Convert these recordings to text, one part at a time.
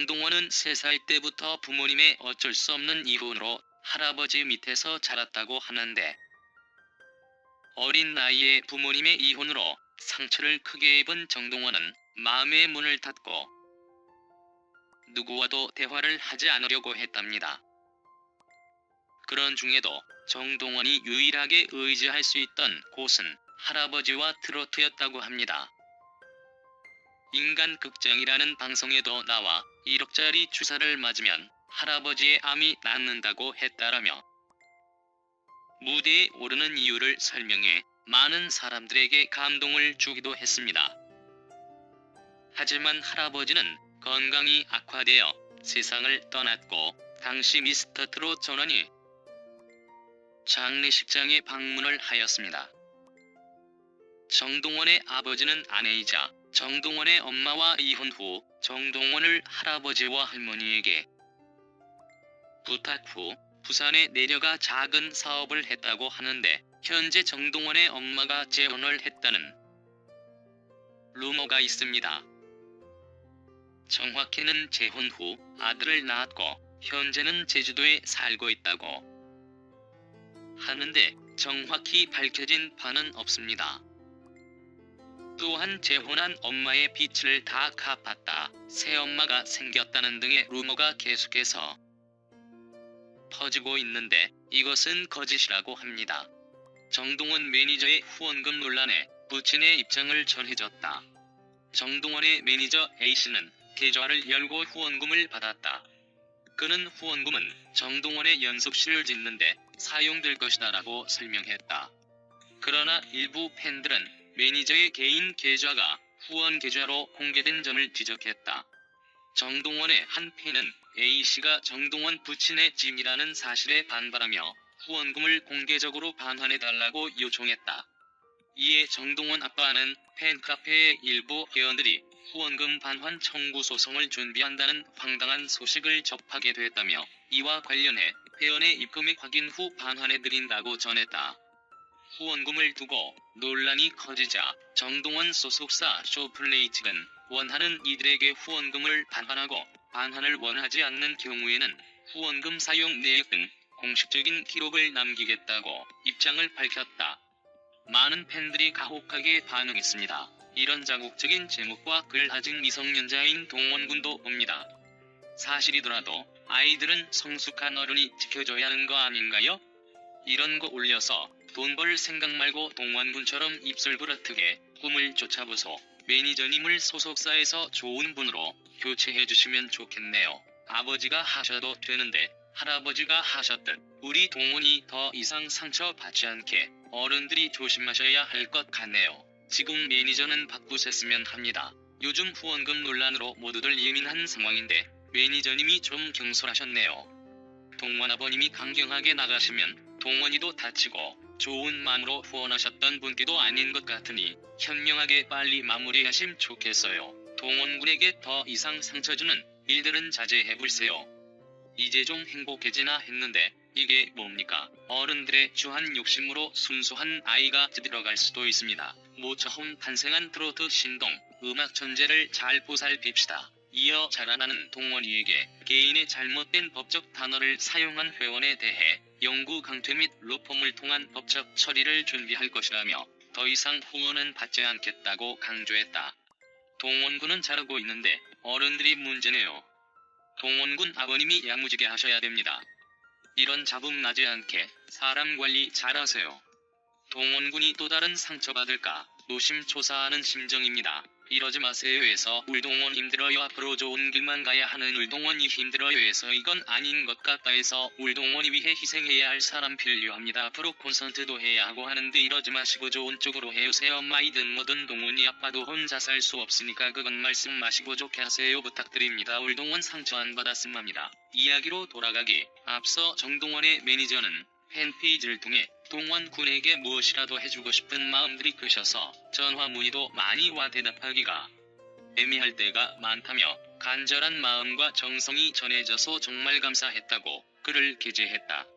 정동원은 3살 때부터 부모님의 어쩔 수 없는 이혼으로 할아버지 밑에서 자랐다고 하는데, 어린 나이에 부모님의 이혼으로 상처를 크게 입은 정동원은 마음의 문을 닫고 누구와도 대화를 하지 않으려고 했답니다. 그런 중에도 정동원이 유일하게 의지할 수 있던 곳은 할아버지와 트로트였다고 합니다. 인간극장이라는 방송에도 나와 1억짜리 주사를 맞으면 할아버지의 암이 낫는다고 했다라며 무대에 오르는 이유를 설명해 많은 사람들에게 감동을 주기도 했습니다. 하지만 할아버지는 건강이 악화되어 세상을 떠났고, 당시 미스터 트롯 전원이 장례식장에 방문을 하였습니다. 정동원의 아버지는 아내이자 정동원의 엄마와 이혼 후 정동원을 할아버지와 할머니에게 부탁 후 부산에 내려가 작은 사업을 했다고 하는데, 현재 정동원의 엄마가 재혼을 했다는 루머가 있습니다. 정확히는 재혼 후 아들을 낳았고 현재는 제주도에 살고 있다고 하는데, 정확히 밝혀진 바는 없습니다. 또한 재혼한 엄마의 빚을 다 갚았다, 새엄마가 생겼다는 등의 루머가 계속해서 퍼지고 있는데, 이것은 거짓이라고 합니다. 정동원 매니저의 후원금 논란에 부친의 입장을 전해줬다. 정동원의 매니저 A씨는 계좌를 열고 후원금을 받았다. 그는 후원금은 정동원의 연속시를 짓는데 사용될 것이다 라고 설명했다. 그러나 일부 팬들은 매니저의 개인 계좌가 후원 계좌로 공개된 점을 지적했다. 정동원의 한 팬은 A씨가 정동원 부친의 짐이라는 사실에 반발하며 후원금을 공개적으로 반환해달라고 요청했다. 이에 정동원 아빠는 팬카페의 일부 회원들이 후원금 반환 청구 소송을 준비한다는 황당한 소식을 접하게 됐다며, 이와 관련해 회원의 입금액 확인 후 반환해드린다고 전했다. 후원금을 두고 논란이 커지자 정동원 소속사 쇼플레이 측은 원하는 이들에게 후원금을 반환하고, 반환을 원하지 않는 경우에는 후원금 사용 내역 등 공식적인 기록을 남기겠다고 입장을 밝혔다. 많은 팬들이 가혹하게 반응했습니다. 이런 자극적인 제목과 글 아직 미성년자인 동원군도 옵니다. 사실이더라도 아이들은 성숙한 어른이 지켜줘야 하는 거 아닌가요? 이런 거 올려서 돈 벌 생각 말고 동원군처럼 입술 부러뜨게 꿈을 쫓아보소. 매니저님을 소속사에서 좋은 분으로 교체해주시면 좋겠네요. 아버지가 하셔도 되는데 할아버지가 하셨듯 우리 동원이 더 이상 상처받지 않게 어른들이 조심하셔야 할 것 같네요. 지금 매니저는 바꾸셨으면 합니다. 요즘 후원금 논란으로 모두들 예민한 상황인데 매니저님이 좀 경솔하셨네요. 동원 아버님이 강경하게 나가시면 동원이도 다치고 좋은 마음으로 후원하셨던 분께도 아닌 것 같으니 현명하게 빨리 마무리하시면 좋겠어요. 동원군에게 더 이상 상처 주는 일들은 자제해볼세요. 이제 좀 행복해지나 했는데 이게 뭡니까? 어른들의 주한 욕심으로 순수한 아이가 들어갈 수도 있습니다. 모처럼 탄생한 트로트 신동, 음악 천재를 잘 보살핍시다. 이어 자라나는 동원이에게 개인의 잘못된 법적 단어를 사용한 회원에 대해 영구 강퇴 및 로펌을 통한 법적 처리를 준비할 것이라며 더 이상 후원은 받지 않겠다고 강조했다. 동원군은 잘하고 있는데 어른들이 문제네요. 동원군 아버님이 야무지게 하셔야 됩니다. 이런 잡음 나지 않게 사람 관리 잘하세요. 동원군이 또 다른 상처받을까 노심초사하는 심정입니다. 이러지 마세요 해서 울동원 힘들어요. 앞으로 좋은 길만 가야 하는 울동원이 힘들어요 해서 이건 아닌 것 같다 해서 울동원이 위해 희생해야 할 사람 필요합니다. 앞으로 콘서트도 해야 하고 하는데 이러지 마시고 좋은 쪽으로 해오세요. 엄마이든 뭐든 동원이 아빠도 혼자 살 수 없으니까 그건 말씀 마시고 좋게 하세요. 부탁드립니다. 울동원 상처 안 받았음 합니다. 이야기로 돌아가기 앞서 정동원의 매니저는 팬페이지를 통해 동원군에게 무엇이라도 해주고 싶은 마음들이 크셔서 전화 문의도 많이 와 대답하기가 애매할 때가 많다며 간절한 마음과 정성이 전해져서 정말 감사했다고 글을 게재했다.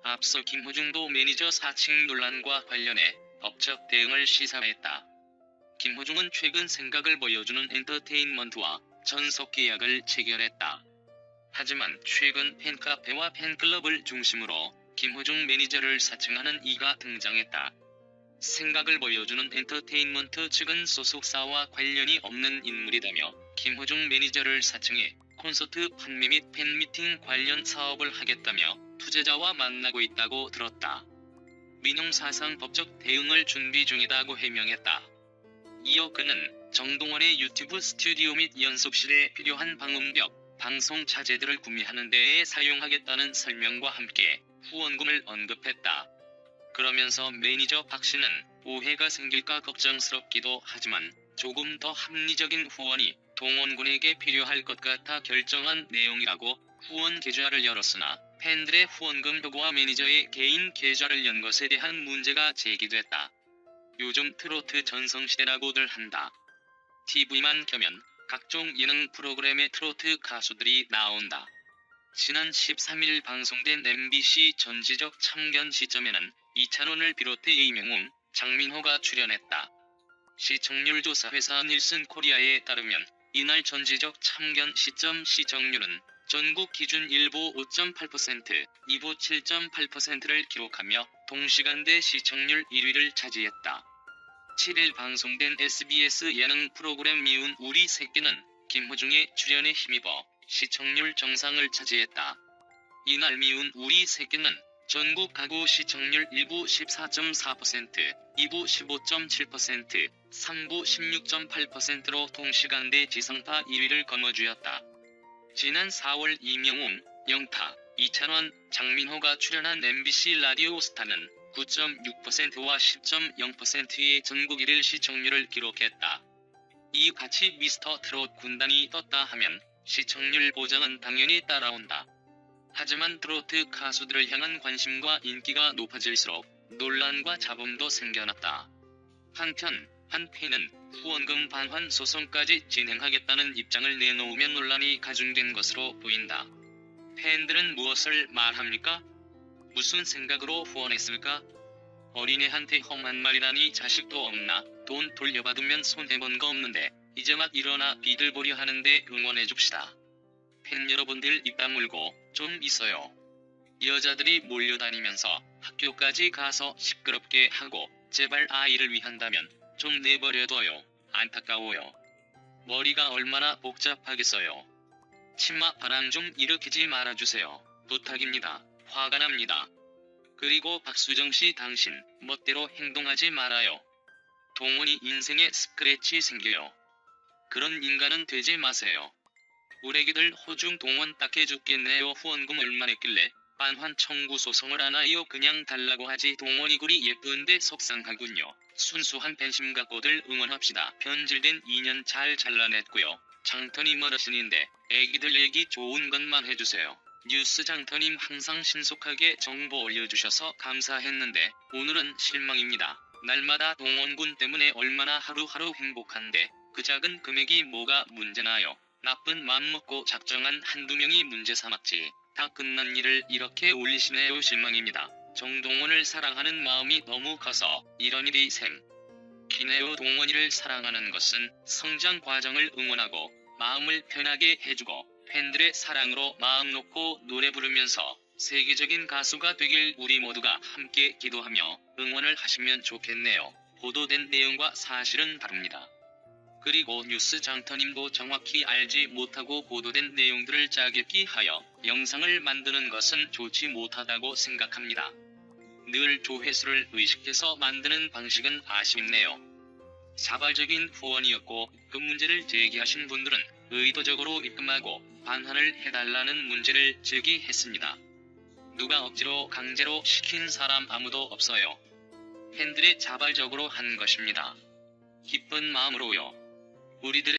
앞서 김호중도 매니저 사칭 논란과 관련해 법적 대응을 시사했다. 김호중은 최근 생각을 보여주는 엔터테인먼트와 전속 계약을 체결했다. 하지만 최근 팬카페와 팬클럽을 중심으로 김호중 매니저를 사칭하는 이가 등장했다. 생각을 보여주는 엔터테인먼트 측은 소속사와 관련이 없는 인물이다며 김호중 매니저를 사칭해 콘서트 판매 및 팬미팅 관련 사업을 하겠다며 투자자와 만나고 있다고 들었다. 민용사상 법적 대응을 준비 중이다고 해명했다. 이어 그는 정동원의 유튜브 스튜디오 및 연속실에 필요한 방음벽, 방송 자재들을 구매하는 데에 사용하겠다는 설명과 함께 후원금을 언급했다. 그러면서 매니저 박 씨는 오해가 생길까 걱정스럽기도 하지만 조금 더 합리적인 후원이 동원군에게 필요할 것 같아 결정한 내용이라고 후원 계좌를 열었으나 팬들의 후원금 요구와 매니저의 개인 계좌를 연 것에 대한 문제가 제기됐다. 요즘 트로트 전성시대라고들 한다. TV만 켜면 각종 예능 프로그램에 트로트 가수들이 나온다. 지난 13일 방송된 MBC 전지적 참견 시점에는 이찬원을 비롯해 이명웅, 장민호가 출연했다. 시청률 조사 회사 닐슨 코리아에 따르면 이날 전지적 참견 시점 시청률은 전국 기준 1부 5.8%, 2부 7.8%를 기록하며 동시간대 시청률 1위를 차지했다. 7일 방송된 SBS 예능 프로그램 미운 우리 새끼는 김호중의 출연에 힘입어 시청률 정상을 차지했다. 이날 미운 우리 새끼는 전국 가구 시청률 1부 14.4%, 2부 15.7%, 3부 16.8%로 동시간대 지상파 1위를 거머쥐었다. 지난 4월 이명웅, 영타, 이찬원, 장민호가 출연한 MBC 라디오 스타는 9.6%와 10.0%의 전국 1위 시청률을 기록했다. 이 같이 미스터 트롯 군단이 떴다 하면 시청률 보장은 당연히 따라온다. 하지만 트로트 가수들을 향한 관심과 인기가 높아질수록 논란과 잡음도 생겨났다. 한편 한 팬은 후원금 반환 소송까지 진행하겠다는 입장을 내놓으면 논란이 가중된 것으로 보인다. 팬들은 무엇을 말합니까? 무슨 생각으로 후원했을까? 어린애한테 험한 말이라니 자식도 없나? 돈 돌려받으면 손해본 거 없는데 이제 막 일어나 비들보려 하는데 응원해줍시다. 팬 여러분들 입 다물고 좀 있어요. 여자들이 몰려다니면서 학교까지 가서 시끄럽게 하고 제발 아이를 위한다면 좀 내버려둬요. 안타까워요. 머리가 얼마나 복잡하겠어요. 치마 바람 좀 일으키지 말아주세요. 부탁입니다. 화가 납니다. 그리고 박수정씨 당신 멋대로 행동하지 말아요. 동원이 인생에 스크래치 생겨요. 그런 인간은 되지 마세요. 우리 애기들 호중 동원 딱해 죽겠네요. 후원금 얼마 냈길래 반환 청구 소송을 하나요? 그냥 달라고 하지. 동원이 굴이 예쁜데 속상하군요. 순수한 팬심 갖고들 응원합시다. 변질된 인연 잘 잘라냈고요. 장터님 어르신인데 애기들 얘기 좋은 것만 해주세요. 뉴스 장터님 항상 신속하게 정보 올려주셔서 감사했는데 오늘은 실망입니다. 날마다 동원군 때문에 얼마나 하루하루 행복한데 그 작은 금액이 뭐가 문제나요? 나쁜 맘 먹고 작정한 한두 명이 문제 삼았지. 다 끝난 일을 이렇게 올리시네요. 실망입니다. 정동원을 사랑하는 마음이 너무 커서 이런 일이 생기네요. 동원이를 사랑하는 것은 성장 과정을 응원하고 마음을 편하게 해주고 팬들의 사랑으로 마음 놓고 노래 부르면서 세계적인 가수가 되길 우리 모두가 함께 기도하며 응원을 하시면 좋겠네요. 보도된 내용과 사실은 다릅니다. 그리고 뉴스 장터님도 정확히 알지 못하고 보도된 내용들을 짜깁기 하여 영상을 만드는 것은 좋지 못하다고 생각합니다. 늘 조회수를 의식해서 만드는 방식은 아쉽네요. 자발적인 후원이었고 그 문제를 제기하신 분들은 의도적으로 입금하고 반환을 해달라는 문제를 제기했습니다. 누가 억지로 강제로 시킨 사람 아무도 없어요. 팬들이 자발적으로 한 것입니다. 기쁜 마음으로요. 우리들의